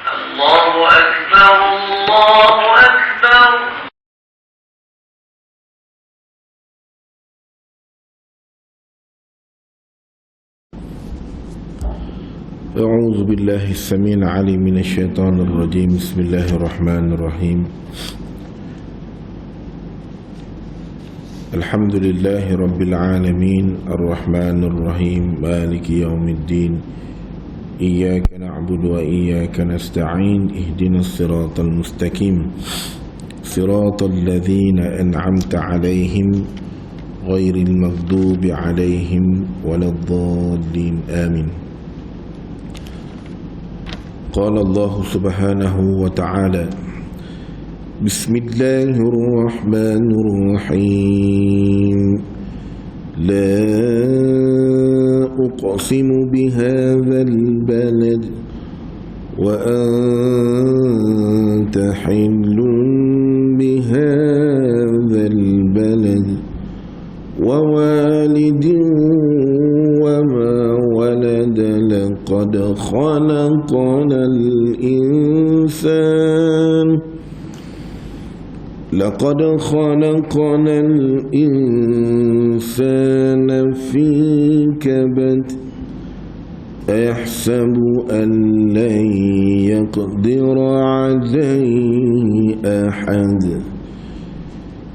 الله أكبر الله أكبر. أعوذ بالله السميع العليم من الشيطان الرجيم. بسم الله الرحمن الرحيم. الحمد لله رب العالمين الرحمن الرحيم مالك يوم الدين إياك نعبد وإياك نستعين اهدنا الصراط المستقيم صراط الذين أنعمت عليهم غير المغضوب عليهم ولا الضالين آمين. قال الله سبحانه وتعالى: بسم الله الرحمن الرحيم. لا أقسم بهذا البلد وأنت حل بهذا البلد ووالد وما ولد. لقد خلقنا الإنسان في كبد. أيحسب أن لن يقدر عليه أحد.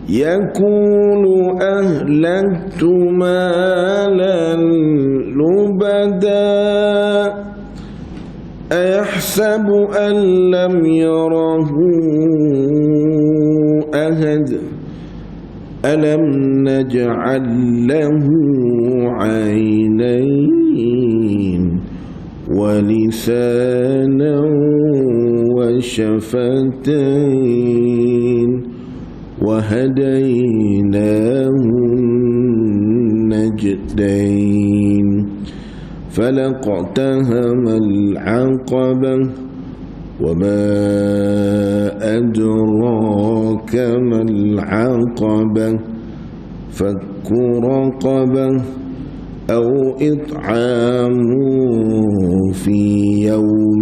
يقول أهلكت مالا لبدا. أيحسب أن لم يره أحد. ألم نجعل له عينين ولسانا وشفتين وهديناه النجدين. فلاقتحم العقبة وما أدراك ما العقبة. فك رقبة أو إطعام في يوم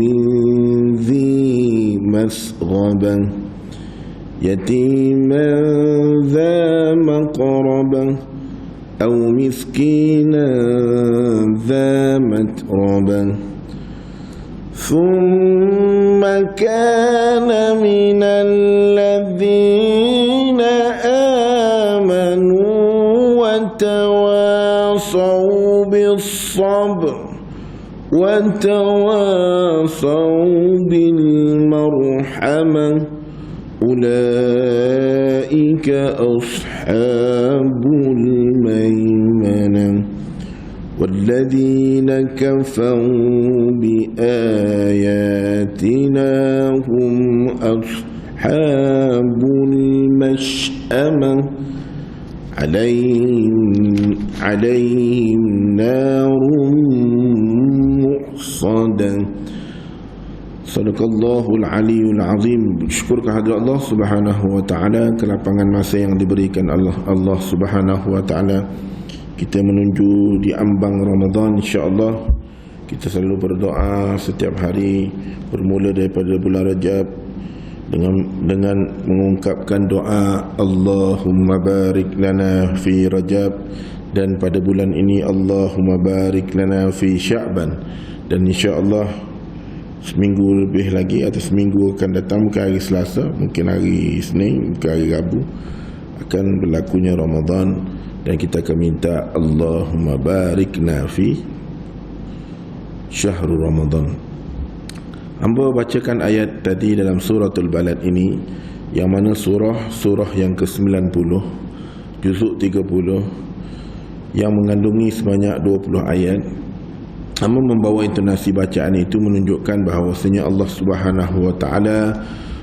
ذي مسغبة يتيما ذا مقربة أو مسكينا ذا متربة. ثم كان من الذين آمنوا وتواصوا بالصبر وتواصوا بالمرحمة. أولئك أصحاب الميمنة. والذين كفروا بآياتنا هم أصحاب المشأمة. عليهم نار مؤصدة. Sadaqallahul Aliyul Azim. Syukur kehadirat Allah Subhanahu wa taala, kelapangan masa yang diberikan Allah Subhanahu wa taala. Kita menuju di ambang Ramadan, insya-Allah. Kita selalu berdoa setiap hari bermula daripada bulan Rajab dengan mengungkapkan doa Allahumma barik lana fi Rajab, dan pada bulan ini Allahumma barik lana fi Sya'ban. Dan insya-Allah seminggu lebih lagi atau seminggu akan datang, mungkin hari Selasa, mungkin hari Isnin, mungkin hari Rabu, akan berlakunya Ramadan. Dan kita akan minta Allahumma barikna fi syahrul Ramadan. Hamba bacakan ayat tadi dalam suratul Balad ini, yang mana surah yang ke-90, juzuk 30, yang mengandungi sebanyak 20 ayat. Namun membawa intonasi bacaan itu menunjukkan bahawasanya Allah Subhanahu wa taala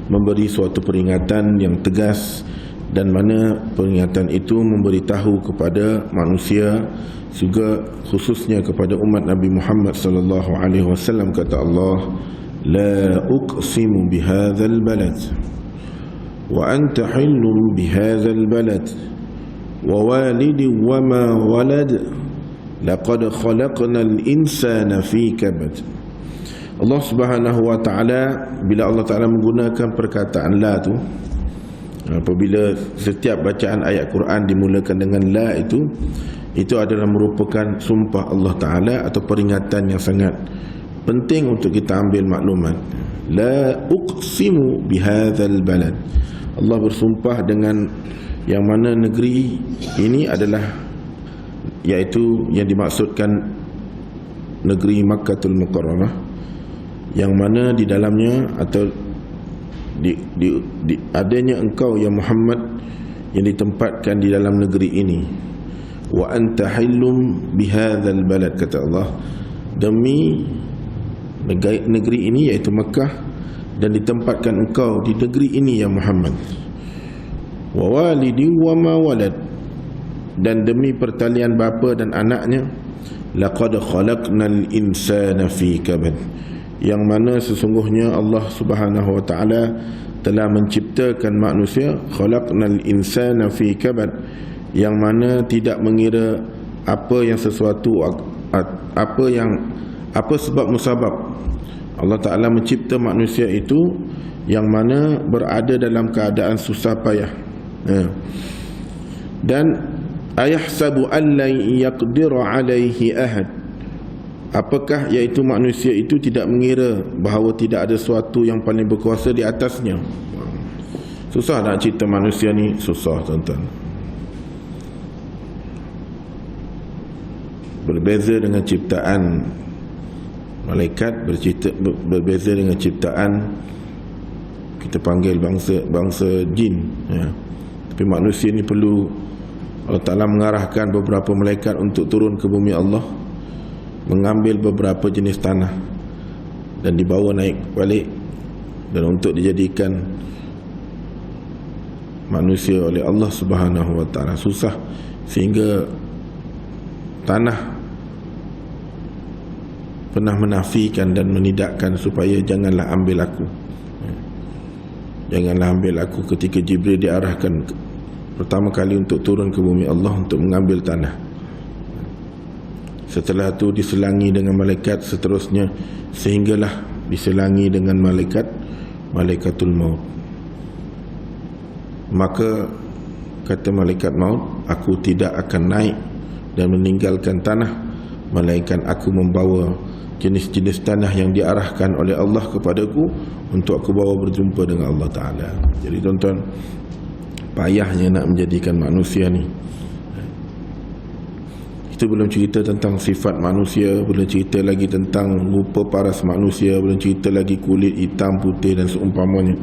memberi suatu peringatan yang tegas, dan mana peringatan itu memberitahu kepada manusia, juga khususnya kepada umat Nabi Muhammad sallallahu alaihi wasallam. Kata Allah, la uqsimu bihadzal balad wa anta hillun bihadzal balad wa walidin wa ma walad. Laqad khalaqnal insana fi kabad. Allah Subhanahu wa ta'ala, bila Allah Ta'ala menggunakan perkataan la tu, apabila setiap bacaan ayat Quran dimulakan dengan la, itu adalah merupakan sumpah Allah Ta'ala atau peringatan yang sangat penting untuk kita ambil maklumat. La uqsimu bihadzal balad, Allah bersumpah dengan yang mana negeri ini adalah, iaitu yang dimaksudkan negeri Makkahul Mukarramah, yang mana di dalamnya atau adanya engkau ya Muhammad yang ditempatkan di dalam negeri ini. Wa anta hillum bihadzal balad, kata Allah, demi negeri ini iaitu Makkah, dan ditempatkan engkau di negeri ini ya Muhammad. Wa walidi wa ma walad, dan demi pertalian bapa dan anaknya. Laqad khalaqnal insana fi kabad, yang mana sesungguhnya Allah Subhanahu wa ta'ala telah menciptakan manusia. Khalaqnal insana fi kabad, yang mana tidak mengira apa yang sesuatu, apa sebab musabab. Allah Ta'ala mencipta manusia itu yang mana berada dalam keadaan susah payah. Dan ayahsabu an la yaqdiru alaihi ahad, apakah iaitu manusia itu tidak mengira bahawa tidak ada sesuatu yang paling berkuasa di atasnya. Susah nak cerita manusia ni, susah tuan-tuan. Berbeza dengan ciptaan malaikat, berbeza dengan ciptaan kita panggil bangsa jin, ya. Tapi manusia ni perlu Allah Ta'ala mengarahkan beberapa malaikat untuk turun ke bumi Allah, mengambil beberapa jenis tanah dan dibawa naik balik, dan untuk dijadikan manusia oleh Allah Subhanahu wa ta'ala. Susah sehingga tanah pernah menafikan dan menidakkan supaya janganlah ambil aku, janganlah ambil aku, ketika Jibril diarahkan pertama kali untuk turun ke bumi Allah untuk mengambil tanah. Setelah itu diselangi dengan malaikat seterusnya, sehinggalah diselangi dengan malaikatul maut. Maka kata malaikat maut, aku tidak akan naik dan meninggalkan tanah, melainkan aku membawa jenis-jenis tanah yang diarahkan oleh Allah kepadaku untuk aku bawa berjumpa dengan Allah Ta'ala. Jadi tuan-tuan, payahnya nak menjadikan manusia ni. Kita belum cerita tentang sifat manusia, belum cerita lagi tentang rupa paras manusia, belum cerita lagi kulit hitam, putih dan seumpamanya.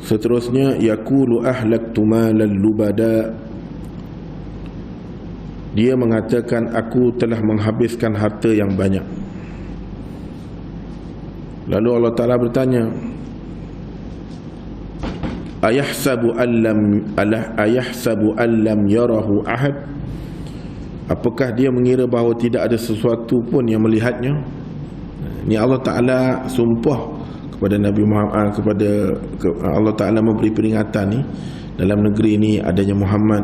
Seterusnya, yaqulu ahlaktu malal lubada, dia mengatakan aku telah menghabiskan harta yang banyak. Lalu Allah Ta'ala bertanya, ayahsabu allam yarahu ahad, apakah dia mengira bahawa tidak ada sesuatu pun yang melihatnya? Ini Allah Ta'ala sumpah kepada Nabi Muhammad, Allah Ta'ala memberi peringatan ni, dalam negeri ini adanya Muhammad,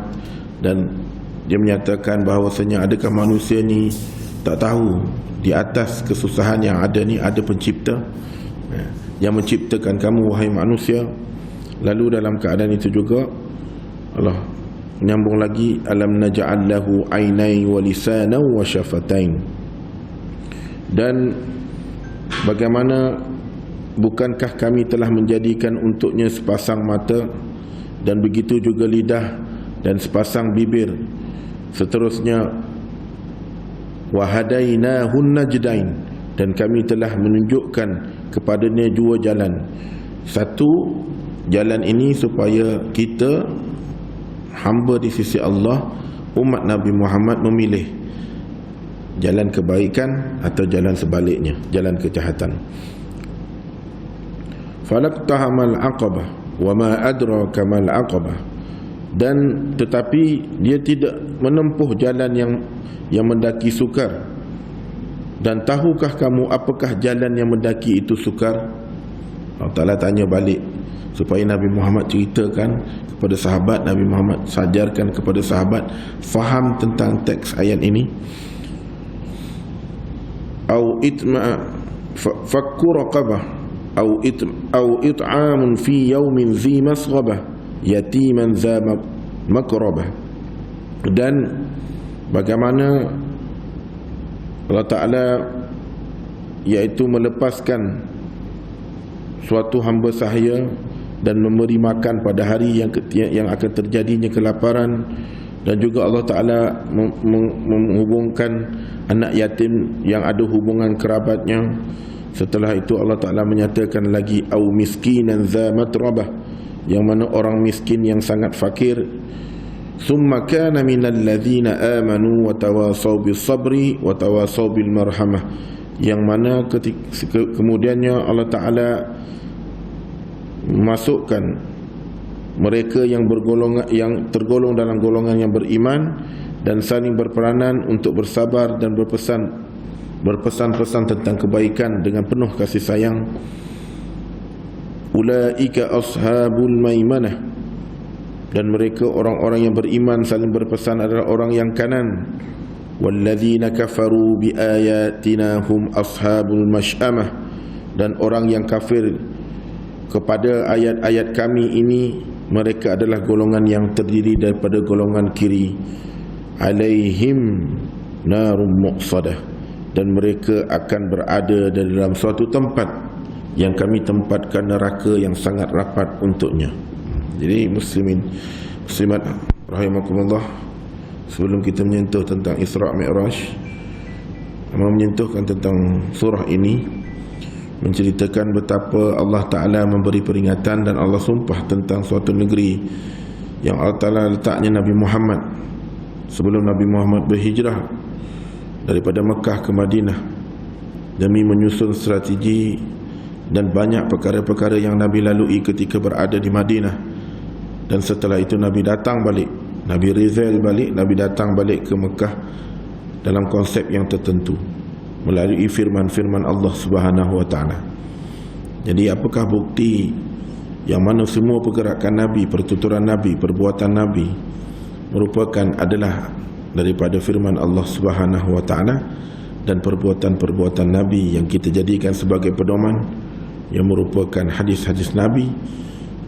dan dia menyatakan bahawasanya adakah manusia ni tak tahu di atas kesusahan yang ada ni ada pencipta yang menciptakan kamu wahai manusia. Lalu dalam keadaan itu juga Allah menyambung lagi, alam naj'al lahu aynai wa lisanan wa syafatain, dan bagaimana bukankah kami telah menjadikan untuknya sepasang mata dan begitu juga lidah dan sepasang bibir. Seterusnya, wa hadainahun najdain, dan kami telah menunjukkan kepadanya dua jalan. Satu jalan ini supaya kita hamba di sisi Allah, umat Nabi Muhammad, memilih jalan kebaikan atau jalan sebaliknya, jalan kejahatan. Falaqtahamal aqabah wa ma adraka mal aqabah, dan tetapi dia tidak menempuh jalan yang mendaki sukar. Dan tahukah kamu apakah jalan yang mendaki itu sukar? Allah Ta'ala tanya balik supaya Nabi Muhammad ceritakan kepada sahabat, Nabi Muhammad sajarkan kepada sahabat faham tentang teks ayat ini. Au itma fakku raqabah au it'amun fi yaumin zi masghabah yatiman za makrabah. Dan bagaimana Allah Ta'ala iaitu melepaskan suatu hamba sahaya dan memberi makan pada hari yang akan terjadinya kelaparan. Dan juga Allah Ta'ala menghubungkan anak yatim yang ada hubungan kerabatnya. Setelah itu Allah Ta'ala menyatakan lagi au miskinan za matrabah, yang mana orang miskin yang sangat fakir. Summa kana minal ladzina amanu wa tawasaw bis sabri wa tawasaw bil marhamah, yang mana kemudiannya Allah Ta'ala masukkan mereka yang tergolong dalam golongan yang beriman dan saling berperanan untuk bersabar dan berpesan-pesan tentang kebaikan dengan penuh kasih sayang. Ulaika ashabul maimanah, dan mereka orang-orang yang beriman saling berpesan adalah orang yang kanan. Walladzina kafaru biayatina hum ashabul mash'amah, dan orang yang kafir kepada ayat-ayat kami ini, mereka adalah golongan yang terdiri daripada golongan kiri. Alaihim narum muqsadah, dan mereka akan berada dalam suatu tempat yang kami tempatkan neraka yang sangat rapat untuknya. Jadi muslimat rahimakumullah, sebelum kita menyentuh tentang Isra' Mi'raj, menyentuhkan tentang surah ini, menceritakan betapa Allah Ta'ala memberi peringatan dan Allah sumpah tentang suatu negeri yang Allah Ta'ala letaknya Nabi Muhammad sebelum Nabi Muhammad berhijrah daripada Mekah ke Madinah demi menyusun strategi dan banyak perkara-perkara yang Nabi lalui ketika berada di Madinah. Dan setelah itu Nabi datang balik, Nabi Rizal balik, Nabi datang balik ke Mekah dalam konsep yang tertentu melalui firman-firman Allah Subhanahu wa Ta'ala. Jadi apakah bukti yang mana semua pergerakan Nabi, pertuturan Nabi, perbuatan Nabi merupakan adalah daripada firman Allah Subhanahu wa Ta'ala, dan perbuatan-perbuatan Nabi yang kita jadikan sebagai pedoman yang merupakan hadis-hadis Nabi,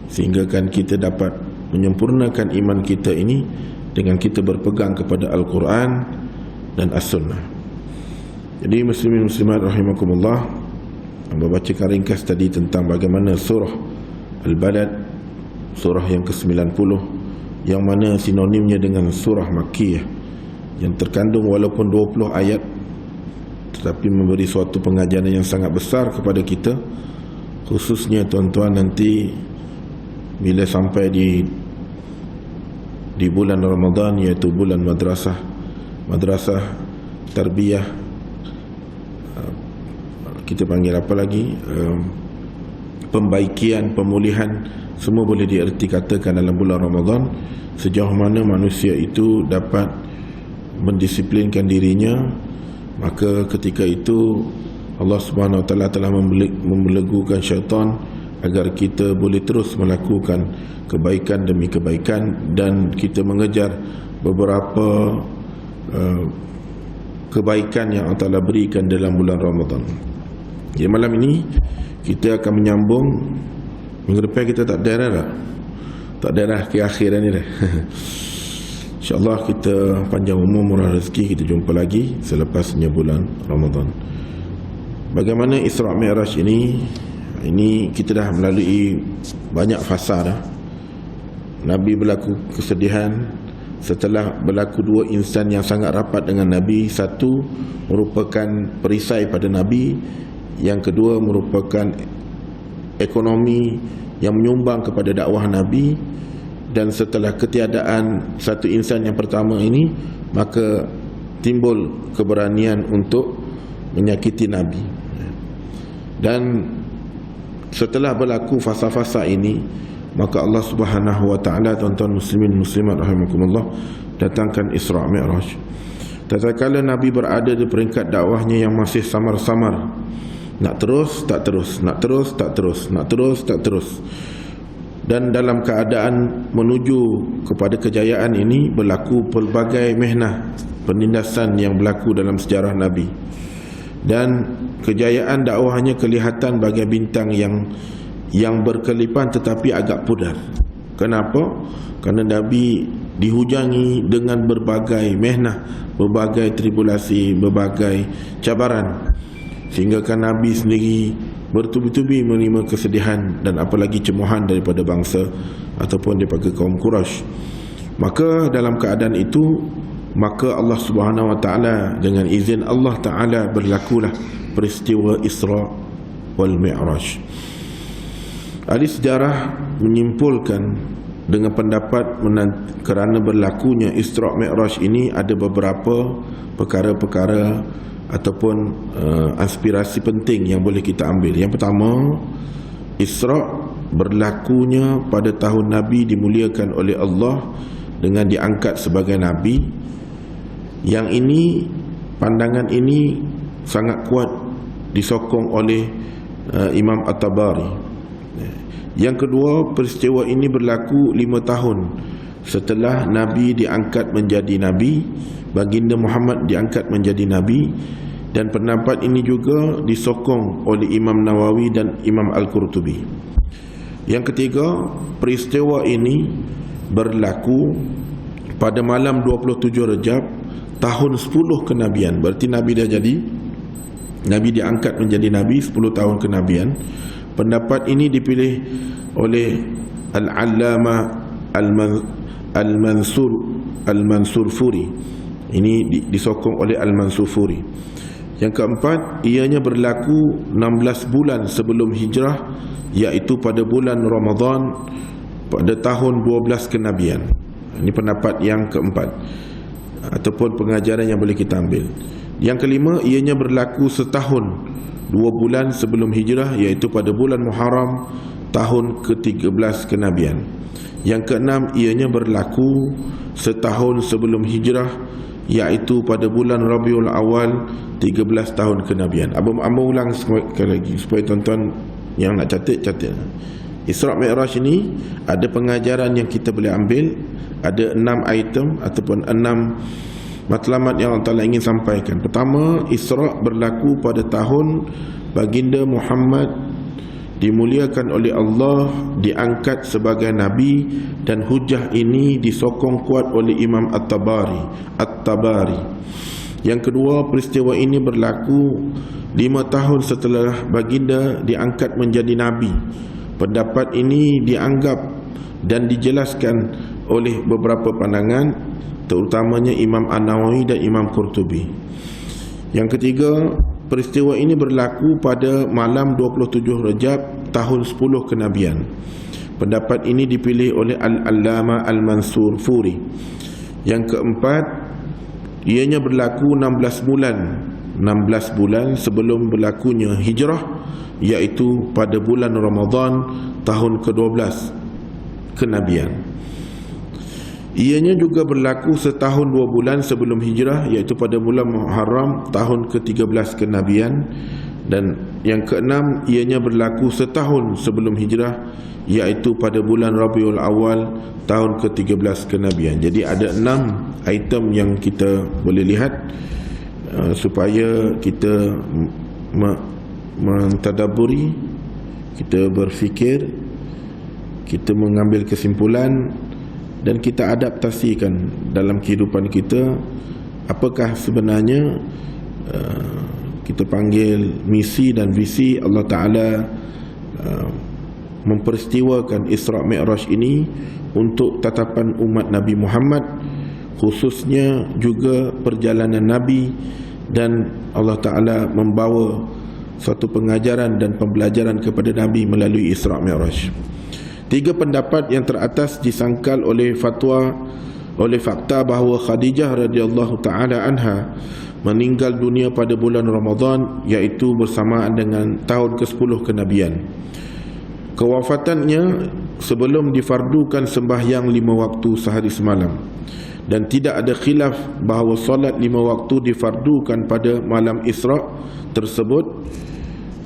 sehingga kan kita dapat menyempurnakan iman kita ini dengan kita berpegang kepada Al-Quran dan As-Sunnah. Jadi muslimin muslimat rahimakumullah, membacakan ringkas tadi tentang bagaimana surah Al-Balad, surah yang ke-90, yang mana sinonimnya dengan surah Makkiyah, yang terkandung walaupun 20 ayat, tetapi memberi suatu pengajaran yang sangat besar kepada kita, khususnya tuan-tuan nanti bila sampai di bulan Ramadan, iaitu bulan madrasah tarbiyah, kita panggil apa lagi, pembaikian, pemulihan, semua boleh dierti katakan dalam bulan Ramadan. Sejauh mana manusia itu dapat mendisiplinkan dirinya, maka ketika itu Allah Subhanahu Wa Taala telah membelenggukan syaitan agar kita boleh terus melakukan kebaikan demi kebaikan, dan kita mengejar beberapa kebaikan yang Allah Ta'ala berikan dalam bulan Ramadan. Jadi malam ini kita akan menyambung. Minggu depan kita tak daerah ke akhiran ni dah. InsyaAllah kita panjang umur, murah rezeki, kita jumpa lagi selepasnya bulan Ramadan. Bagaimana Isra' Mi'raj ini kita dah melalui banyak fasa dah. Nabi berlaku kesedihan setelah berlaku dua insan yang sangat rapat dengan Nabi. Satu merupakan perisai pada Nabi, yang kedua merupakan ekonomi yang menyumbang kepada dakwah Nabi. Dan setelah ketiadaan satu insan yang pertama ini, maka timbul keberanian untuk menyakiti Nabi. Dan setelah berlaku fasa-fasa ini, maka Allah Subhanahu Wa Ta'ala, tuan-tuan muslimin muslimat rahimakumullah, datangkan Isra' Mi'raj. Tatkala Nabi berada di peringkat dakwahnya yang masih samar-samar, nak terus tak terus, nak terus tak terus, nak terus tak terus. Dan dalam keadaan menuju kepada kejayaan ini, berlaku pelbagai mihnah, penindasan yang berlaku dalam sejarah Nabi. Dan kejayaan dakwahnya kelihatan bagai bintang yang berkelipan tetapi agak pudar. Kenapa? Kerana Nabi dihujangi dengan berbagai mehnah, berbagai tribulasi, berbagai cabaran, sehingga kan Nabi sendiri bertubi-tubi menerima kesedihan dan apalagi cemohan daripada bangsa ataupun daripada kaum Quraisy. Maka dalam keadaan itu, maka Allah Subhanahu Wa Taala dengan izin Allah Taala berlakulah peristiwa Isra wal Mi'raj. Ahli sejarah menyimpulkan dengan pendapat kerana berlakunya Isra Mi'raj ini ada beberapa perkara-perkara ataupun aspirasi penting yang boleh kita ambil. Yang pertama, Isra berlakunya pada tahun Nabi dimuliakan oleh Allah dengan diangkat sebagai Nabi. Yang ini, pandangan ini sangat kuat disokong oleh Imam At-Tabari. Yang kedua, peristiwa ini berlaku 5 tahun setelah Nabi diangkat menjadi Nabi, baginda Muhammad diangkat menjadi Nabi. Dan pendapat ini juga disokong oleh Imam Nawawi dan Imam Al-Qurtubi. Yang ketiga, peristiwa ini berlaku pada malam 27 Rejab tahun 10 kenabian. Berarti Nabi dah jadi Nabi, diangkat menjadi Nabi 10 tahun kenabian. Pendapat ini dipilih oleh Al-Allamah Al-Mansur Furi. Ini disokong oleh Al-Mansur Furi. Yang keempat, ianya berlaku 16 bulan sebelum hijrah, iaitu pada bulan Ramadan pada tahun 12 kenabian. Ini pendapat yang keempat ataupun pengajaran yang boleh kita ambil. Yang kelima, ianya berlaku setahun 2 bulan sebelum hijrah, iaitu pada bulan Muharram tahun ke-13 kenabian. Yang keenam, ianya berlaku setahun sebelum hijrah, iaitu pada bulan Rabiul Awal 13 tahun kenabian. Abang ulang sekali lagi supaya tuan-tuan yang nak catat. Isra Mi'raj ini ada pengajaran yang kita boleh ambil. Ada 6 item ataupun 6 matlamat yang Allah Ta'ala ingin sampaikan. Pertama, Isra berlaku pada tahun baginda Muhammad dimuliakan oleh Allah, diangkat sebagai Nabi, dan hujah ini disokong kuat oleh Imam At-Tabari. Yang kedua, peristiwa ini berlaku 5 tahun setelah baginda diangkat menjadi Nabi. Pendapat ini dianggap dan dijelaskan oleh beberapa pandangan, terutamanya Imam An-Nawawi dan Imam Qurtubi. Yang ketiga, peristiwa ini berlaku pada malam 27 Rejab tahun 10 kenabian. Pendapat ini dipilih oleh Al-Allamah Al-Mansur Furi. Yang keempat, ianya berlaku 16 bulan sebelum berlakunya hijrah, iaitu pada bulan Ramadan tahun ke-12 kenabian. Ianya juga berlaku setahun 2 bulan sebelum hijrah, iaitu pada bulan Muharram tahun ke-13 kenabian. Dan yang keenam, ianya berlaku setahun sebelum hijrah, iaitu pada bulan Rabiul Awal tahun ke-13 kenabian. Jadi ada 6 item yang kita boleh lihat supaya kita mentadaburi, kita berfikir, kita mengambil kesimpulan, dan kita adaptasikan dalam kehidupan kita. Apakah sebenarnya kita panggil misi dan visi Allah Ta'ala memperistiwakan Isra Mi'raj ini untuk tatapan umat Nabi Muhammad, khususnya juga perjalanan Nabi, dan Allah Ta'ala membawa suatu pengajaran dan pembelajaran kepada Nabi melalui Isra Mi'raj. 3 pendapat yang teratas disangkal oleh fakta bahawa Khadijah radhiyallahu ta'ala anha meninggal dunia pada bulan Ramadan, iaitu bersamaan dengan tahun ke-10 kenabian. Kewafatannya sebelum difardukan sembahyang 5 waktu sehari semalam, dan tidak ada khilaf bahawa solat 5 waktu difardukan pada malam Isra tersebut.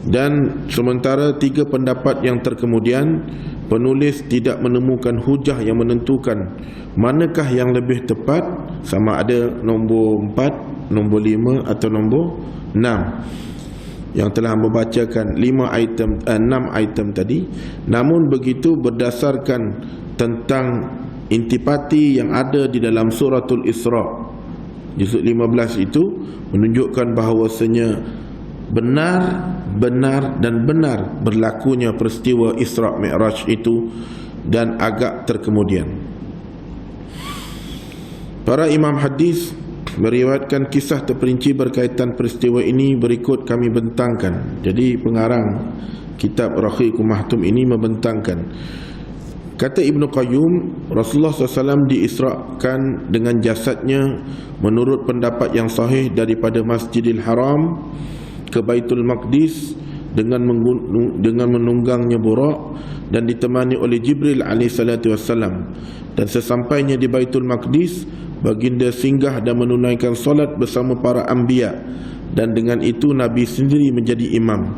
Dan sementara 3 pendapat yang terkemudian, penulis tidak menemukan hujah yang menentukan manakah yang lebih tepat, sama ada nombor 4, nombor 5 atau nombor 6. yang telah membacakan 6 item tadi. Namun begitu berdasarkan tentang intipati yang ada di dalam suratul Isra juzuk 15 itu menunjukkan bahawasanya benar berlakunya peristiwa Isra Mi'raj itu dan agak terkemudian. Para imam hadis meriwayatkan kisah terperinci berkaitan peristiwa ini berikut kami bentangkan. Jadi pengarang kitab Rahiqul Mahtum ini membentangkan. Kata Ibnu Qayyum, Rasulullah SAW diisrakan dengan jasadnya menurut pendapat yang sahih daripada Masjidil Haram ke Baitul Maqdis dengan menunggangnya burak dan ditemani oleh Jibril AS. Dan sesampainya di Baitul Maqdis, baginda singgah dan menunaikan solat bersama para anbiya, dan dengan itu Nabi sendiri menjadi imam.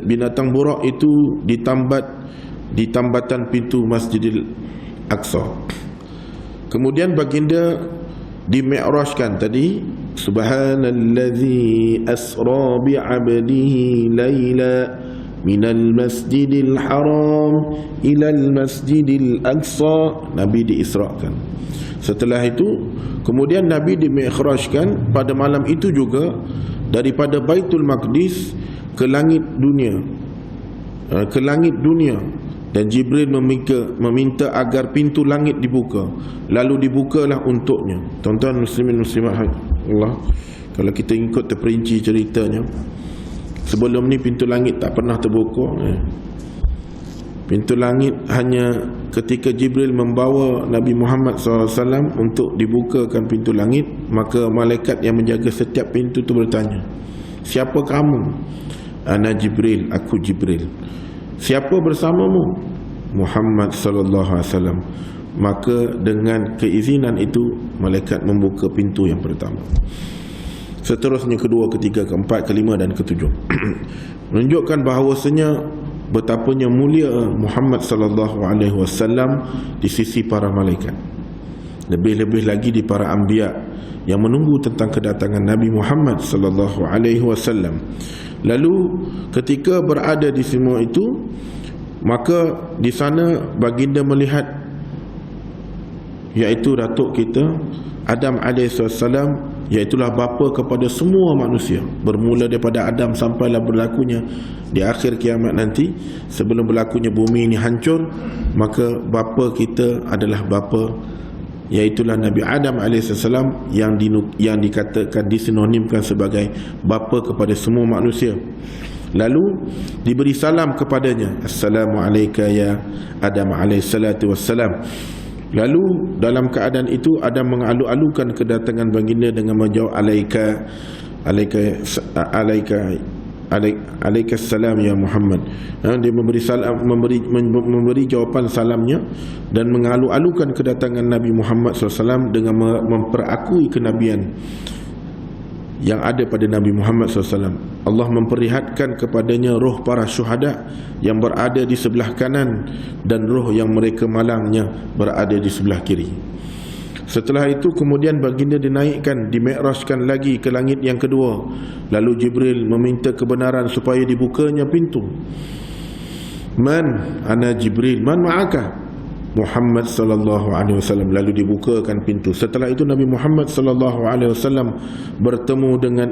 Binatang burak itu di tambatan pintu Masjidil Aqsa. Kemudian baginda di-mi'rajkan tadi, subhanallazi asra bi'abdihi laila minal masjidil haram ilal masjidil aqsa. Nabi diisrakan. Setelah itu kemudian Nabi di-mi'rajkan pada malam itu juga daripada Baitul Maqdis ke langit dunia, dan Jibril meminta agar pintu langit dibuka, lalu dibukalah untuknya. Tuan-tuan muslimin muslimat Allah, kalau kita ikut terperinci ceritanya, sebelum ni pintu langit tak pernah terbuka. Pintu langit hanya ketika Jibril membawa Nabi Muhammad SAW untuk dibukakan pintu langit, maka malaikat yang menjaga setiap pintu itu bertanya, siapa kamu? Ana Jibril, aku Jibril. Siapa bersamamu? Muhammad sallallahu alaihi wasallam. Maka dengan keizinan itu malaikat membuka pintu yang pertama. Seterusnya kedua, ketiga, keempat, kelima dan ketujuh. Menunjukkan bahawasanya betapanya mulia Muhammad sallallahu alaihi wasallam di sisi para malaikat. Lebih-lebih lagi di para anbiya yang menunggu tentang kedatangan Nabi Muhammad sallallahu alaihi wasallam. Lalu ketika berada di semua itu, maka di sana baginda melihat, iaitu datuk kita Adam alaihissalam, iaitulah bapa kepada semua manusia, bermula daripada Adam sampailah berlakunya di akhir kiamat nanti. Sebelum berlakunya bumi ini hancur, maka bapa kita adalah bapa, iaitulah Nabi Adam alaihissalam, yang dikatakan, disinonimkan sebagai bapa kepada semua manusia. Lalu diberi salam kepadanya, Assalamualaikum ya Adam alaihissalatu wassalam. Lalu dalam keadaan itu Adam mengalu-alukan kedatangan baginda dengan menjawab Alaikassalam ya Muhammad. Dia memberi salam, memberi jawapan salamnya dan mengalu-alukan kedatangan Nabi Muhammad SAW dengan memperakui kenabian yang ada pada Nabi Muhammad SAW. Allah memperlihatkan kepadanya roh para syuhada yang berada di sebelah kanan dan roh yang mereka malangnya berada di sebelah kiri. Setelah itu kemudian baginda dinaikkan, di-mi'rajkan lagi ke langit yang kedua. Lalu Jibril meminta kebenaran supaya dibukanya pintu. Man ana Jibril, man ma'aka? Muhammad sallallahu alaihi wasallam. Lalu dibukakan pintu. Setelah itu Nabi Muhammad sallallahu alaihi wasallam bertemu dengan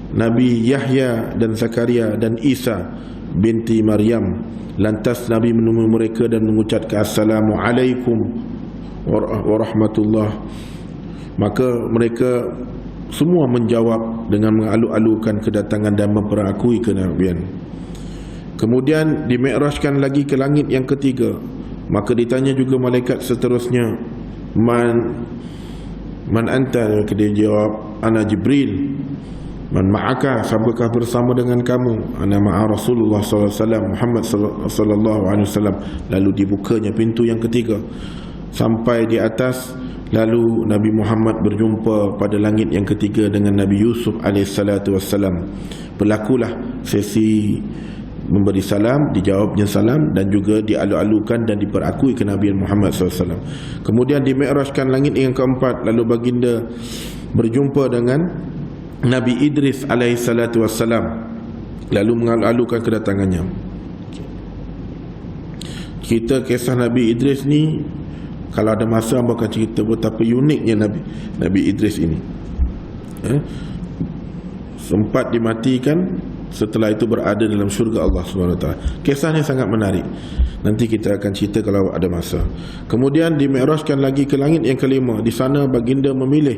Nabi Yahya dan Zakaria dan Isa binti Maryam. Lantas Nabi menemui mereka dan mengucapkan Assalamualaikum warahmatullah. Maka mereka semua menjawab dengan mengalu-alukan kedatangan dan memperakui kenabian. Kemudian di-mi'rajkan lagi ke langit yang ketiga. Maka ditanya juga malaikat seterusnya, Man anta? Dia jawab, Ana Jibril. Man ma'aka? Siapakah bersama dengan kamu? Ana ma'a Rasulullah SAW, Muhammad SAW. Lalu dibukanya pintu yang ketiga sampai di atas. Lalu Nabi Muhammad berjumpa pada langit yang ketiga dengan Nabi Yusuf AS. Berlakulah sesi memberi salam, dijawabnya salam dan juga dialu-alukan dan diperakui kenabian Muhammad SAW. Kemudian di-mi'rajkan langit yang keempat. Lalu baginda berjumpa dengan Nabi Idris alaihissalatu wassalam. lalu mengalu-alukan kedatangannya. Kita kisah Nabi Idris ni, kalau ada masa hamba akan cerita betapa uniknya Nabi Idris ini. Sempat dimatikan, setelah itu berada dalam syurga Allah SWT. Kisahnya sangat menarik. Nanti kita akan cerita kalau ada masa. Kemudian dimi'rajkan lagi ke langit yang kelima. Di sana baginda memilih,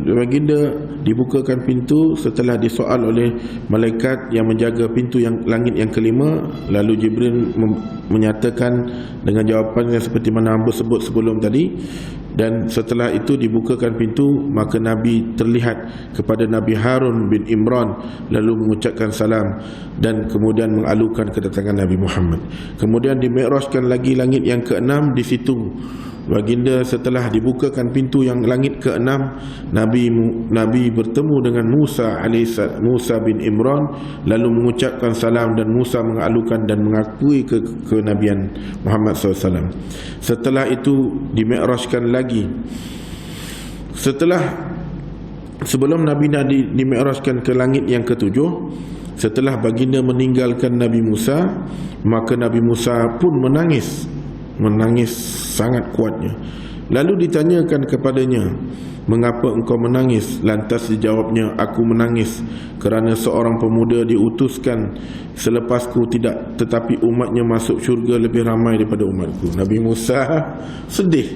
baginda dibukakan pintu setelah disoal oleh malaikat yang menjaga pintu yang langit yang kelima. Lalu Jibril menyatakan dengan jawapan yang seperti mana hamba sebut sebelum tadi. Dan setelah itu dibukakan pintu, maka Nabi terlihat kepada Nabi Harun bin Imran, lalu mengucapkan salam dan kemudian mengalukan kedatangan Nabi Muhammad. Kemudian dimi'rajkan lagi langit yang keenam. Di situ baginda setelah dibukakan pintu yang langit keenam, Nabi bertemu dengan Musa bin Imran, lalu mengucapkan salam dan Musa mengalukan dan mengakui kenabian Muhammad SAW. Setelah itu dimi'rajkan lagi. Sebelum Nabi dimi'rajkan ke langit yang ketujuh, setelah baginda meninggalkan Nabi Musa, maka Nabi Musa pun menangis sangat kuatnya. Lalu ditanyakan kepadanya, mengapa engkau menangis? Lantas dijawabnya, aku menangis kerana seorang pemuda diutuskan selepasku tetapi umatnya masuk syurga lebih ramai daripada umatku. Nabi Musa sedih.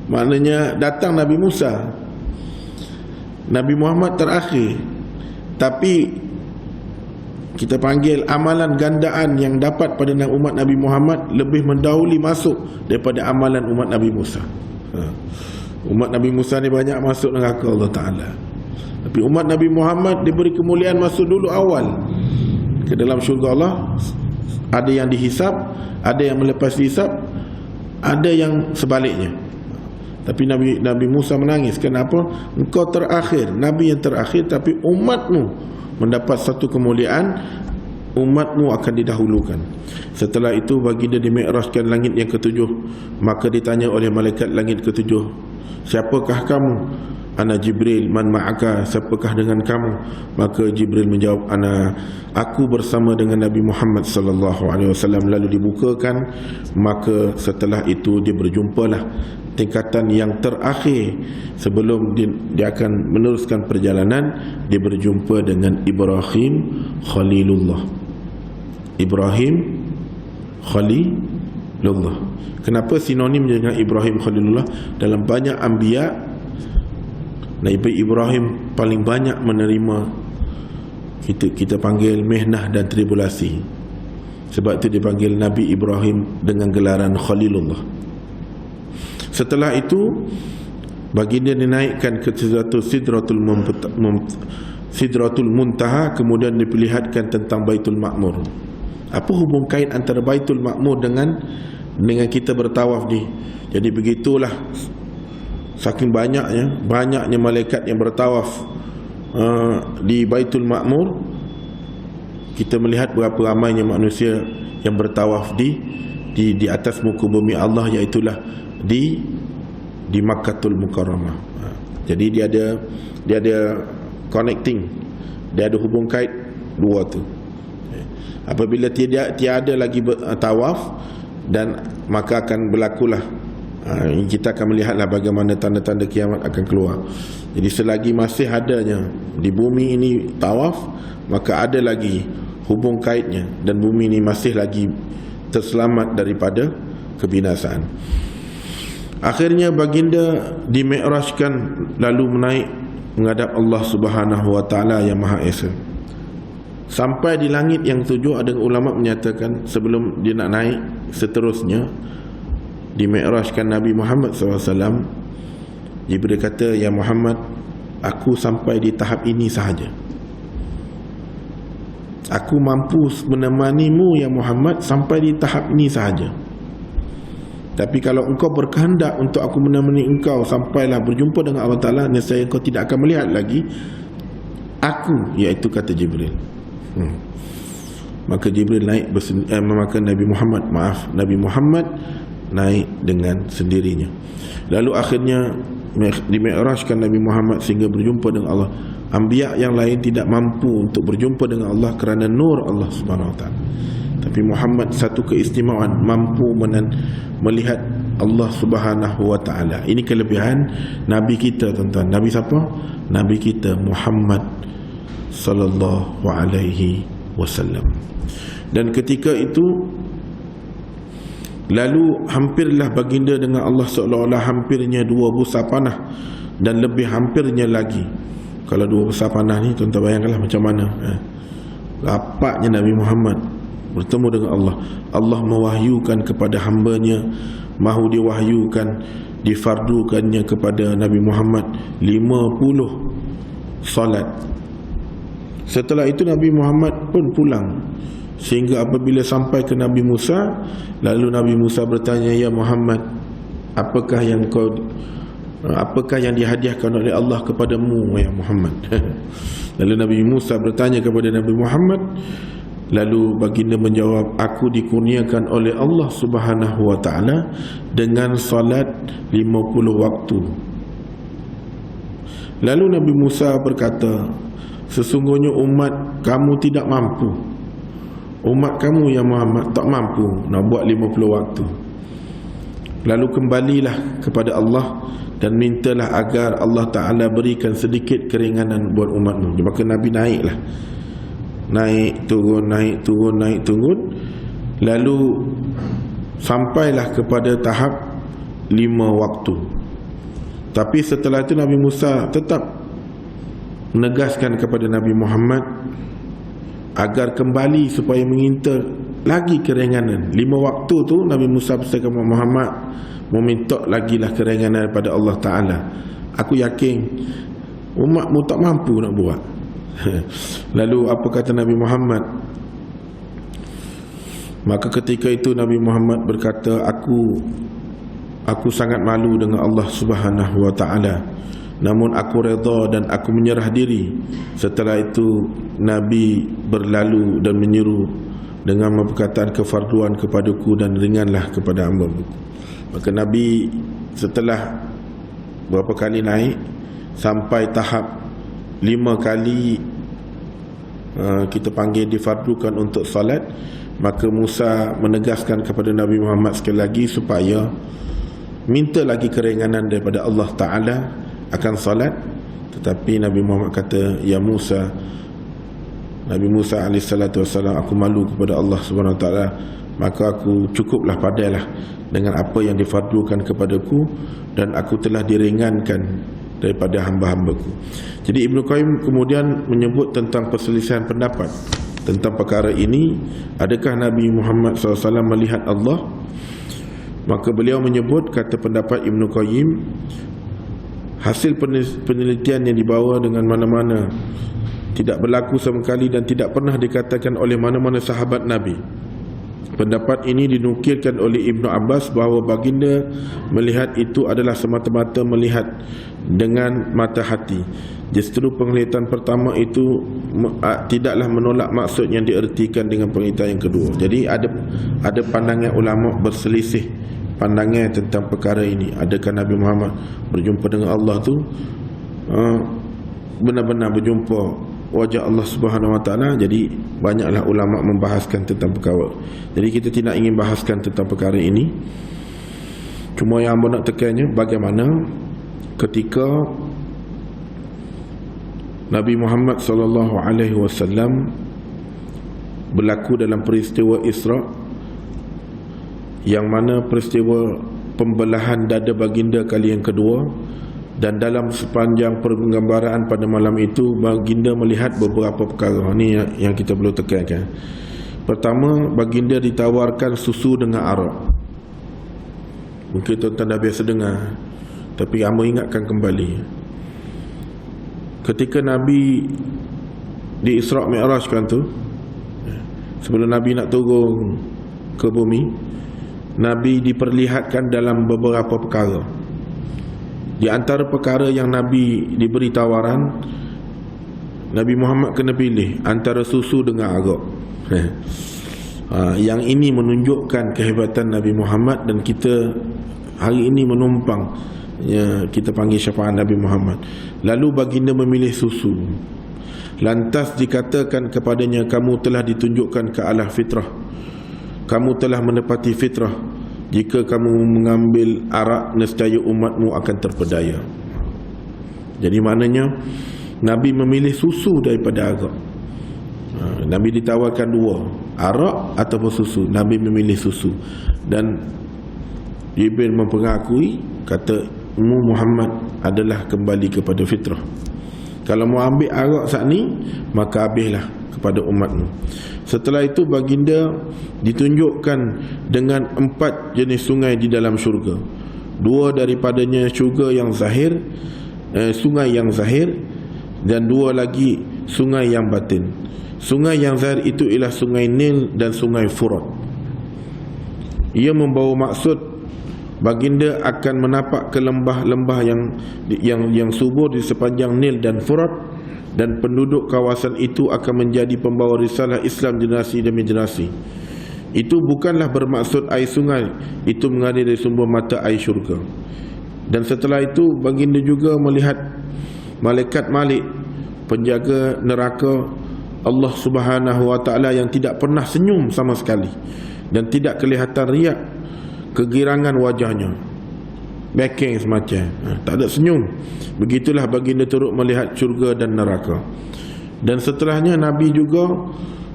Maknanya datang Nabi Musa, Nabi Muhammad terakhir, tapi kita panggil amalan gandaan yang dapat pada umat Nabi Muhammad lebih mendahului masuk daripada amalan umat Nabi Musa. Umat Nabi Musa ni banyak masuk neraka Allah Ta'ala, tapi umat Nabi Muhammad diberi kemuliaan masuk dulu awal ke dalam syurga Allah. Ada yang dihisap, ada yang melepas dihisap, ada yang sebaliknya. Tapi Nabi Musa menangis. Kenapa? Engkau terakhir, Nabi yang terakhir, tapi umatmu mendapat satu kemuliaan, umatmu akan didahulukan. Setelah itu baginda dimi'rajkan langit yang ketujuh. Maka ditanya oleh malaikat langit ketujuh, siapakah kamu? Ana Jibril. Man ma'aka? Siapakah dengan kamu? Maka Jibril menjawab, aku bersama dengan Nabi Muhammad sallallahu alaihi wasallam. Lalu dibukakan, maka setelah itu dia berjumpalah tingkatan yang terakhir sebelum dia akan meneruskan perjalanan. Dia berjumpa dengan Ibrahim Khalilullah. Ibrahim Khalilullah. Kenapa sinonim dengan Ibrahim Khalilullah? Dalam banyak anbiya, Nabi Ibrahim paling banyak menerima kita panggil mihnah dan tribulasi. Sebab itu dipanggil Nabi Ibrahim dengan gelaran Khalilullah. Setelah itu baginda dinaikkan ke Sidratul Muntaha, kemudian diperlihatkan tentang Baitul Ma'mur. Apa hubung kait antara Baitul Ma'mur dengan kita bertawaf ni? Jadi begitulah, saking banyaknya malaikat yang bertawaf di Baitul Ma'mur, kita melihat berapa ramainya manusia yang bertawaf di atas muka bumi Allah, iaitulah di Makkatul Mukarramah. Jadi dia ada connecting, dia ada hubung kait dua tu. Apabila tiada lagi tawaf, dan maka akan berlakulah, kita akan melihatlah bagaimana tanda-tanda kiamat akan keluar. Jadi selagi masih adanya di bumi ini tawaf, maka ada lagi hubung kaitnya, dan bumi ini masih lagi terselamat daripada kebinasaan. Akhirnya baginda dimi'rajkan, lalu menaik menghadap Allah Subhanahu wa taala yang Maha Esa. Sampai di langit yang tujuh, ada ulama menyatakan sebelum dia nak naik seterusnya dimi'rajkan Nabi Muhammad SAW, Jibril kata, ya Muhammad, aku sampai di tahap ini sahaja. Aku mampu menemanimu ya Muhammad sampai di tahap ini sahaja. Tapi kalau engkau berkehendak untuk aku menemani engkau sampailah berjumpa dengan Allah Ta'ala, nescaya engkau tidak akan melihat lagi aku, iaitu kata Jibril. Maka Jibril naik maka Nabi Muhammad naik dengan sendirinya. Lalu akhirnya dimi'rajkan Nabi Muhammad sehingga berjumpa dengan Allah. Anbiya yang lain tidak mampu untuk berjumpa dengan Allah kerana nur Allah Subhanahu wa taala. Tapi Muhammad satu keistimewaan, mampu melihat Allah Subhanahu wa taala. Ini kelebihan Nabi kita, tuan-tuan. Nabi siapa? Nabi kita Muhammad sallallahu alaihi wasallam. Dan ketika itu lalu hampirlah baginda dengan Allah seolah-olah hampirnya dua busa panah, dan lebih hampirnya lagi. Kalau dua busa panah ni, tuan-tuan bayangkanlah macam mana rapatnya Nabi Muhammad bertemu dengan Allah. Allah mewahyukan kepada hambanya, mahu diwahyukan, difardukannya kepada Nabi Muhammad 50 salat. Setelah itu Nabi Muhammad pun pulang, sehingga apabila sampai ke Nabi Musa, lalu Nabi Musa bertanya, "Ya Muhammad, apakah yang dihadiahkan oleh Allah kepadamu, ya Muhammad?" Lalu Nabi Musa bertanya kepada Nabi Muhammad, lalu baginda menjawab, "Aku dikurniakan oleh Allah Subhanahu wa taala dengan salat 50 waktu." Lalu Nabi Musa berkata, "Sesungguhnya umat kamu tidak mampu. Umat kamu ya Muhammad tak mampu nak buat 50 waktu. Lalu kembalilah kepada Allah dan mintalah agar Allah Ta'ala berikan sedikit keringanan buat umatmu." Maka Nabi naiklah, naik turun, naik turun, naik turun, lalu sampailah kepada tahap 5 waktu. Tapi setelah itu Nabi Musa tetap menegaskan kepada Nabi Muhammad agar kembali supaya meminta lagi keringanan. 5 waktu tu Nabi Musa berkata kepada Muhammad, meminta lagi lah keringanan daripada Allah Ta'ala. Aku yakin umatmu tak mampu nak buat. Lalu apa kata Nabi Muhammad? Maka ketika itu Nabi Muhammad berkata, Aku sangat malu dengan Allah Subhanahu wa taala, namun aku redha dan aku menyerah diri. Setelah itu Nabi berlalu dan menyeru dengan perkataan kefarduan kepadaku dan ringanlah kepada hamba-Mu. Maka Nabi setelah berapa kali naik sampai tahap 5 kali kita panggil difardukan untuk salat, maka Musa menegaskan kepada Nabi Muhammad sekali lagi supaya minta lagi keringanan daripada Allah Ta'ala akan salat. Tetapi Nabi Muhammad kata, "Ya Musa," Nabi Musa alaihissalatu wassalam, "aku malu kepada Allah Subhanahu wa taala, maka aku cukuplah padailah dengan apa yang difardukan kepadaku, dan aku telah diringankan daripada hamba-hambaku." Jadi Ibn Qayyim kemudian menyebut tentang perselisihan pendapat tentang perkara ini. Adakah Nabi Muhammad SAW melihat Allah? Maka beliau menyebut, kata pendapat Ibn Qayyim, hasil penelitian yang dibawa dengan mana-mana tidak berlaku sama sekali dan tidak pernah dikatakan oleh mana-mana sahabat Nabi. Pendapat ini dinukilkan oleh Ibnu Abbas bahawa baginda melihat itu adalah semata-mata melihat dengan mata hati. Justru penglihatan pertama itu tidaklah menolak maksud yang diertikan dengan penglihatan yang kedua. Jadi ada pandangan ulama berselisih pandangan tentang perkara ini. Adakah Nabi Muhammad berjumpa dengan Allah tu benar-benar berjumpa wajah Allah Subhanahu wa taala? Jadi banyaklah ulama membahaskan tentang perkara. Jadi kita tidak ingin bahaskan tentang perkara ini. Cuma yang hamba nak tekannya, bagaimana ketika Nabi Muhammad sallallahu alaihi wasallam berlaku dalam peristiwa Isra, yang mana peristiwa pembelahan dada baginda kali yang kedua, dan dalam sepanjang penggambaraan pada malam itu baginda melihat beberapa perkara. Ini yang kita perlu tekankan. Pertama, baginda ditawarkan susu dengan arak. Mungkin tuan-tuan dah biasa dengar, tapi hamba ingatkan kembali. Ketika Nabi di Isra' Mi'raj kan tu, sebelum Nabi nak turun ke bumi, Nabi diperlihatkan dalam beberapa perkara. Di antara perkara yang Nabi diberi tawaran, Nabi Muhammad kena pilih antara susu dengan arak. Yang ini menunjukkan kehebatan Nabi Muhammad, dan kita hari ini menumpang, kita panggil syafaat Nabi Muhammad. Lalu baginda memilih susu. Lantas dikatakan kepadanya, kamu telah ditunjukkan ke arah fitrah, kamu telah menepati fitrah. Jika kamu mengambil arak, nescaya umatmu akan terpedaya. Jadi maknanya Nabi memilih susu daripada arak. Nabi ditawarkan dua, arak ataupun susu. Nabi memilih susu. Dan Jibril mempengakui, kata Muhammad adalah kembali kepada fitrah. Kalau mau ambil arak saat ni, maka habislah kepada umatmu. Setelah itu baginda ditunjukkan dengan 4 jenis sungai di dalam syurga. 2 daripadanya syurga yang zahir, sungai yang zahir, dan 2 lagi sungai yang batin. Sungai yang zahir itu ialah sungai Nil dan sungai Furat. Ia membawa maksud baginda akan menapak ke lembah-lembah yang subur di sepanjang Nil dan Furat, dan penduduk kawasan itu akan menjadi pembawa risalah Islam generasi demi generasi. Itu bukanlah bermaksud air sungai itu mengalir dari sumber mata air syurga. Dan setelah itu baginda juga melihat malaikat Malik, penjaga neraka Allah Subhanahu wa ta'ala, yang tidak pernah senyum sama sekali dan tidak kelihatan riak kegirangan wajahnya, backing semacam, tak ada senyum. Begitulah baginda turut melihat syurga dan neraka. Dan setelahnya Nabi juga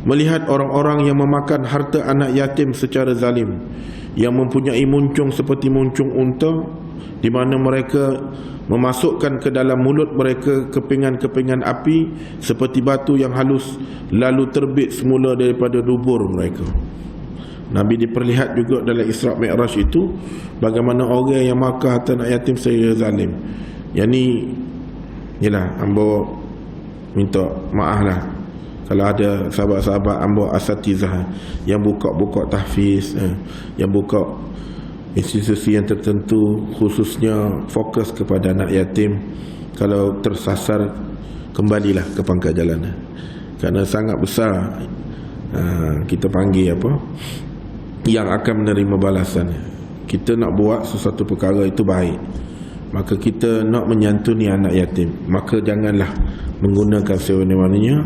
melihat orang-orang yang memakan harta anak yatim secara zalim, yang mempunyai muncung seperti muncung unta, di mana mereka memasukkan ke dalam mulut mereka kepingan-kepingan api seperti batu yang halus, lalu terbit semula daripada dubur mereka. Nabi diperlihat juga dalam Isra' Mi'raj itu bagaimana orang yang makan harta anak yatim secara zalim. Yang ni, yelah, hamba minta maaf lah kalau ada sahabat-sahabat hamba asatizah yang buka-buka tahfiz, yang buka institusi yang tertentu, khususnya fokus kepada anak yatim. Kalau tersasar, kembalilah ke pangkal jalan, kerana sangat besar kita panggil apa yang akan menerima balasan. Kita nak buat sesuatu perkara itu baik, maka kita nak menyantuni anak yatim, maka janganlah menggunakan sewenang-wenangnya,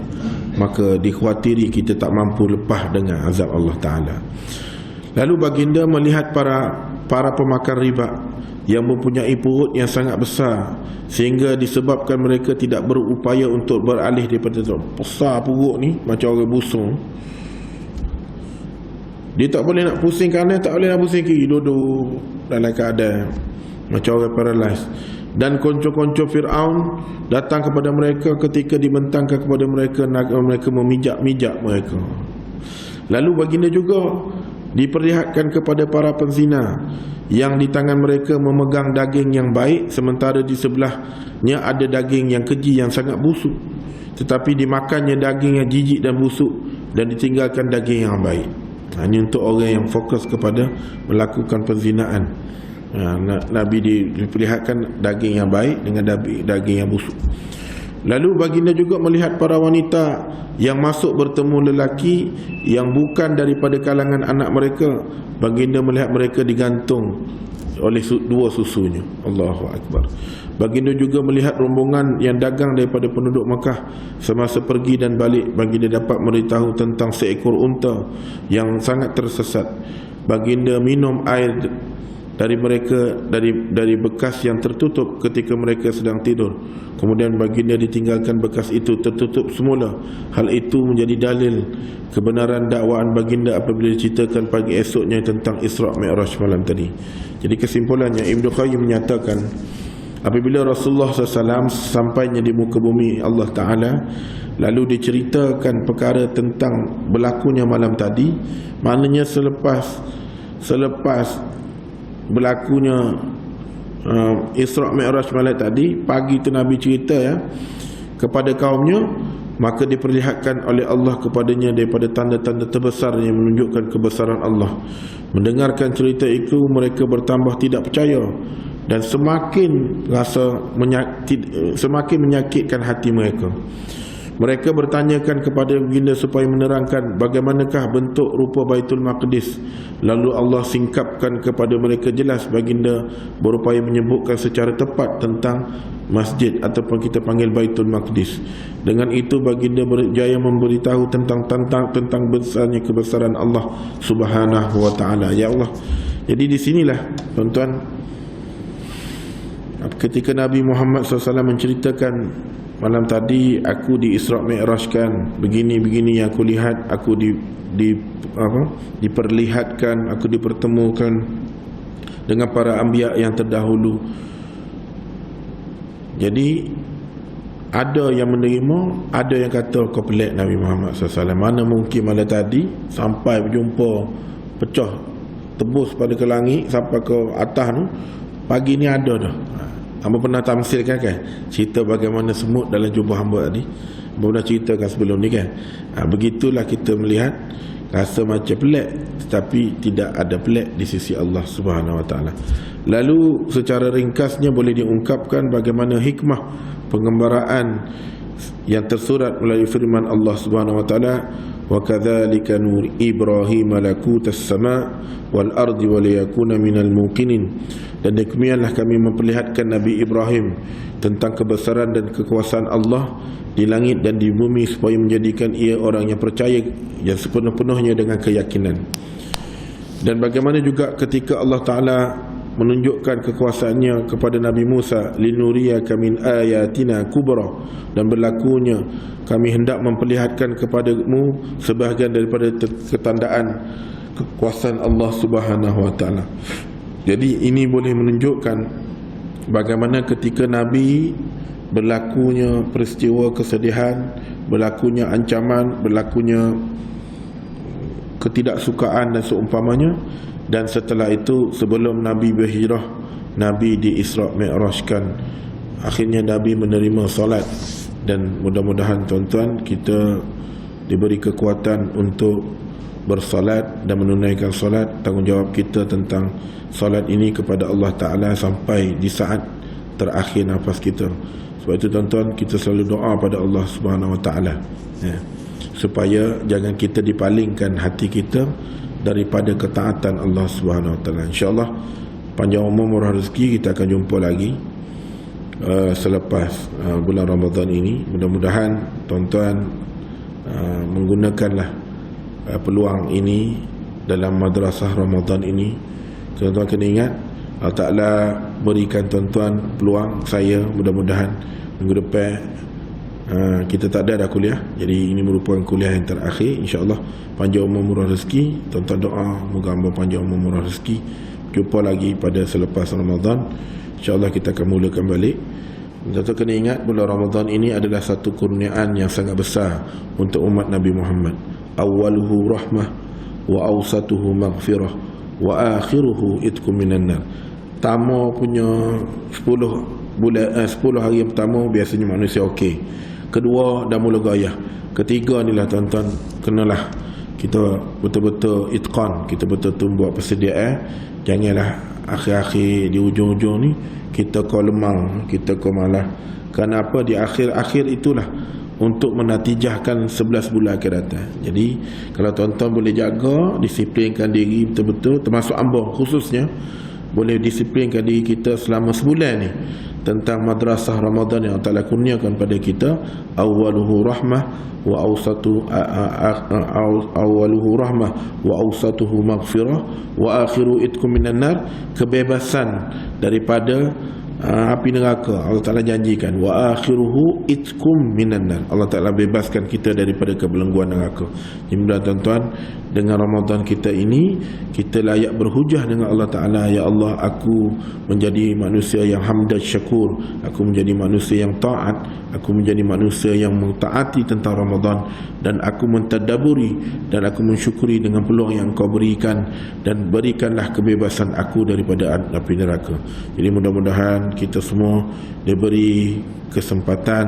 maka dikhawatiri kita tak mampu lepas dengan azab Allah Ta'ala. Lalu baginda melihat para pemakan riba yang mempunyai perut yang sangat besar, sehingga disebabkan mereka tidak berupaya untuk beralih daripada besar perut ni, macam orang busung. Dia tak boleh nak pusing kanan, tak boleh nak pusing kiri, duduk dalam keadaan macam orang paralyzed. Dan konco-konco Fir'aun datang kepada mereka ketika dibentangkan kepada mereka, mereka memijak-mijak mereka. Lalu baginda juga diperlihatkan kepada para penzina yang di tangan mereka memegang daging yang baik, sementara di sebelahnya ada daging yang keji yang sangat busuk, tetapi dimakannya daging yang jijik dan busuk dan ditinggalkan daging yang baik. Ini untuk orang yang fokus kepada melakukan penzinaan. Nabi diperlihatkan daging yang baik dengan daging yang busuk. Lalu baginda juga melihat para wanita yang masuk bertemu lelaki yang bukan daripada kalangan anak mereka. Baginda melihat mereka digantung oleh 2 susunya. Allahu Akbar. Baginda juga melihat rombongan yang dagang daripada penduduk Makkah. Semasa pergi dan balik, baginda dapat memberitahu tentang seekor unta yang sangat tersesat. Baginda minum air dari mereka, dari bekas yang tertutup ketika mereka sedang tidur. Kemudian baginda ditinggalkan bekas itu tertutup semula. Hal itu menjadi dalil kebenaran dakwaan baginda apabila diceritakan pagi esoknya tentang Isra' Mi'raj malam tadi. Jadi kesimpulannya, Ibnu Qayyim menyatakan, apabila Rasulullah SAW sampainya di muka bumi Allah Ta'ala, lalu diceritakan perkara tentang berlakunya malam tadi, maknanya selepas berlakunya Isra' Mi'raj malam tadi, pagi itu Nabi cerita kepada kaumnya, maka diperlihatkan oleh Allah kepadanya daripada tanda-tanda terbesar yang menunjukkan kebesaran Allah. Mendengarkan cerita itu, mereka bertambah tidak percaya dan semakin menyakitkan hati mereka. Mereka bertanyakan kepada baginda supaya menerangkan bagaimanakah bentuk rupa Baitul Maqdis. Lalu Allah singkapkan kepada mereka jelas. Baginda berupaya menyebutkan secara tepat tentang masjid ataupun kita panggil Baitul Maqdis. Dengan itu baginda berjaya memberitahu tentang besarnya kebesaran Allah Subhanahu wa taala. Ya Allah. Jadi di sinilah tuan-tuan, ketika Nabi Muhammad SAW menceritakan, malam tadi aku di Isra' Mi'rajkan, begini-begini yang aku lihat, aku diperlihatkan, aku dipertemukan dengan para anbiya yang terdahulu. Jadi ada yang menerima, ada yang kata kau pelik Nabi Muhammad SAW. Mana mungkin malam tadi sampai berjumpa, pecah, tebus pada ke langit sampai ke atas tu, pagi ni ada dah. Hamba pernah tamsilkan kan, cerita bagaimana semut dalam jubah hamba tadi. Hamba pernah ceritakan sebelum ni kan. Begitulah kita melihat, rasa macam pelik, tetapi tidak ada pelik di sisi Allah Subhanahu wa taala. Lalu secara ringkasnya boleh diungkapkan bagaimana hikmah penggambaraan yang tersurat melalui firman Allah Subhanahu wa taala, wa kadzalika nur Ibrahim malakutas sama wal ardi wa liyakuna minal muqinin. Dan demikianlah kami memperlihatkan Nabi Ibrahim tentang kebesaran dan kekuasaan Allah di langit dan di bumi supaya menjadikan ia orang yang percaya yang sepenuh-penuhnya dengan keyakinan. Dan bagaimana juga ketika Allah Ta'ala menunjukkan kekuasaannya kepada Nabi Musa, linuriyaka min ayatina kubra, dan berlakunya kami hendak memperlihatkan kepadamu sebahagian daripada ketandaan kekuasaan Allah Subhanahu wa taala. Jadi ini boleh menunjukkan bagaimana ketika Nabi berlakunya peristiwa kesedihan, berlakunya ancaman, berlakunya ketidaksukaan dan seumpamanya. Dan setelah itu, sebelum Nabi berhijrah, Nabi di Isra' Mi'rajkan, akhirnya Nabi menerima solat. Dan mudah-mudahan tuan-tuan kita diberi kekuatan untuk bersolat dan menunaikan solat. Tanggungjawab kita tentang solat ini kepada Allah Ta'ala sampai di saat terakhir nafas kita. Sebab itu tuan-tuan, kita selalu doa pada Allah Subhanahu wa taala, ya, supaya jangan kita dipalingkan hati kita daripada ketaatan Allah Subhanahu wa taala. Insya-Allah panjang umur murah rezeki, kita akan jumpa lagi selepas bulan Ramadan ini. Mudah-mudahan tuan-tuan menggunakanlah peluang ini dalam madrasah Ramadan ini. Tuan-tuan kena ingat, Allah Ta'ala berikan tuan-tuan peluang. Saya mudah-mudahan minggu depan kita tak ada dah kuliah, jadi ini merupakan kuliah yang terakhir. InsyaAllah panjang umur murah rezeki. Tuan-tuan doa moga hamba panjang umur murah rezeki. Jumpa lagi pada selepas Ramadan. InsyaAllah kita akan mulakan balik. Tuan-tuan kena ingat, bulan Ramadan ini adalah satu kurniaan yang sangat besar untuk umat Nabi Muhammad. Awaluhu rahmah, wa awsatuhu maghfirah, wa akhiruhu itkum minan nar. Pertama punya 10 hari yang pertama biasanya manusia okey. Kedua dah mula gayah. Ketiga ni lah tuan-tuan, kenalah kita betul-betul itqan, kita betul-betul buat persediaan. Janganlah akhir-akhir di ujung-ujung ni kita kau lemang, kita kau malah. Kenapa di akhir-akhir itulah untuk menatijahkan 11 bulan akan datang. Jadi kalau tuan-tuan boleh jaga, disiplinkan diri betul-betul, termasuk hamba khususnya, boleh disiplinkan diri kita selama sebulan ni tentang madrasah Ramadan yang Allah kurniakan pada kita. Awaluhu rahmah wa awsatuhu maghfirah wa akhiru itkum minan nar. Kebebasan daripada api neraka Allah Ta'ala janjikan. Wa akhiruhu itkum minan nar. Allah Ta'ala bebaskan kita daripada kebelengguan neraka. Jadi mudah tuan-tuan, dengan Ramadan kita ini kita layak berhujah dengan Allah Ta'ala. Ya Allah, aku menjadi manusia yang hamdan syakur, aku menjadi manusia yang taat, aku menjadi manusia yang mentaati tentang Ramadan, dan aku mentadaburi dan aku mensyukuri dengan peluang yang Kau berikan, dan berikanlah kebebasan aku daripada api neraka. Jadi mudah-mudahan kita semua diberi kesempatan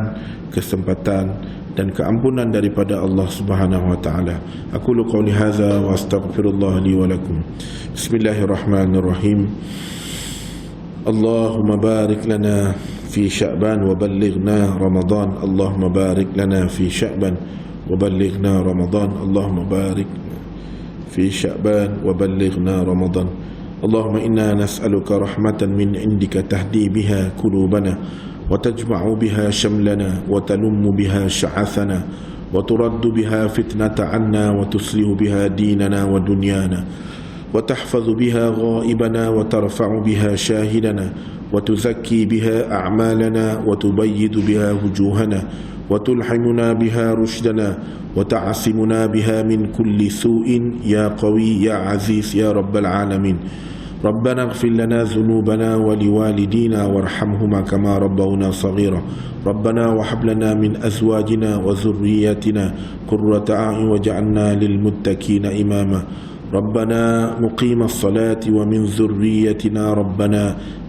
dan keampunan daripada Allah Subhanahu wa taala. Aku qouli hadza wa astaghfirullah li wa lakum. Bismillahirrahmanirrahim. Allahumma barik lana في شعبان وبلغنا رمضان اللهم بارك لنا في شعبان وبلغنا رمضان اللهم بارك في شعبان وبلغنا رمضان اللهم إنا نسألك رحمة من عندك تهدي بها قلوبنا وتجمع بها شملنا وتلم بها شعثنا وترد بها فتنة عنا وتصلح بها ديننا ودنيانا وتحفظ بها غائبنا وترفع بها شاهدنا وتزكي بها أعمالنا وتبيض بها وجوهنا وتلحمنا بها رشدنا وتعصمنا بها من كل سوء يا قوي يا عزيز يا رب العالمين ربنا اغفر لنا ذنوبنا ولوالدينا وارحمهما كما ربونا صغيرا ربنا وهب لنا من أزواجنا وذرياتنا قرة أعين واجعلنا للمتقين إماما ربنا مقيم الصلاة ومن ذريتنا ربنا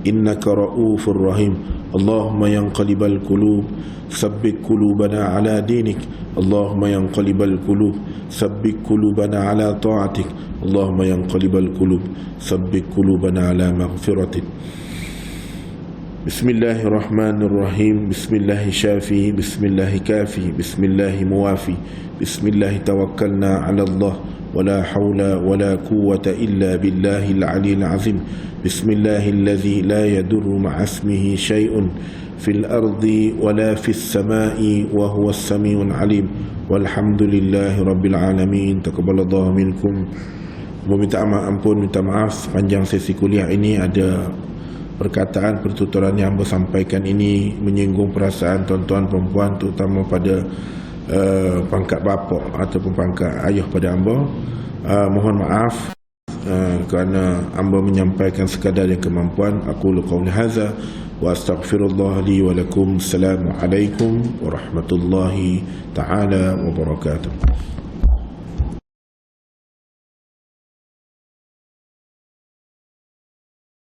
إنك رؤوف رحيم اللهم ينقلب القلوب ثبت قلوبنا على دينك اللهم ينقلب القلوب ثبت قلوبنا على طاعتك اللهم ينقلب القلوب ثبت قلوبنا على مغفرتك بسم الله الرحمن الرحيم بسم الله شافي بسم الله كافي بسم الله موافي بسم الله توكلنا على الله ولا حول ولا قوة إلا بالله العلي العظيم بسم الله الذي لا يضر مع اسمه شيء في الأرض ولا في السماء وهو السميع العليم والحمد لله رب العالمين تقبل الله منكم. Meminta ampun, minta maaf panjang sesi kuliah ini ada perkataan pertuturan yang hamba sampaikan ini menyinggung perasaan tuan-tuan perempuan terutama pada pangkat bapa ataupun pangkat ayah pada hamba. Mohon maaf kerana hamba menyampaikan sekadar yang kemampuan. Aqulu qawli hadza wa astaghfirullah li wa lakum. Assalamualaikum warahmatullahi taala wabarakatuh.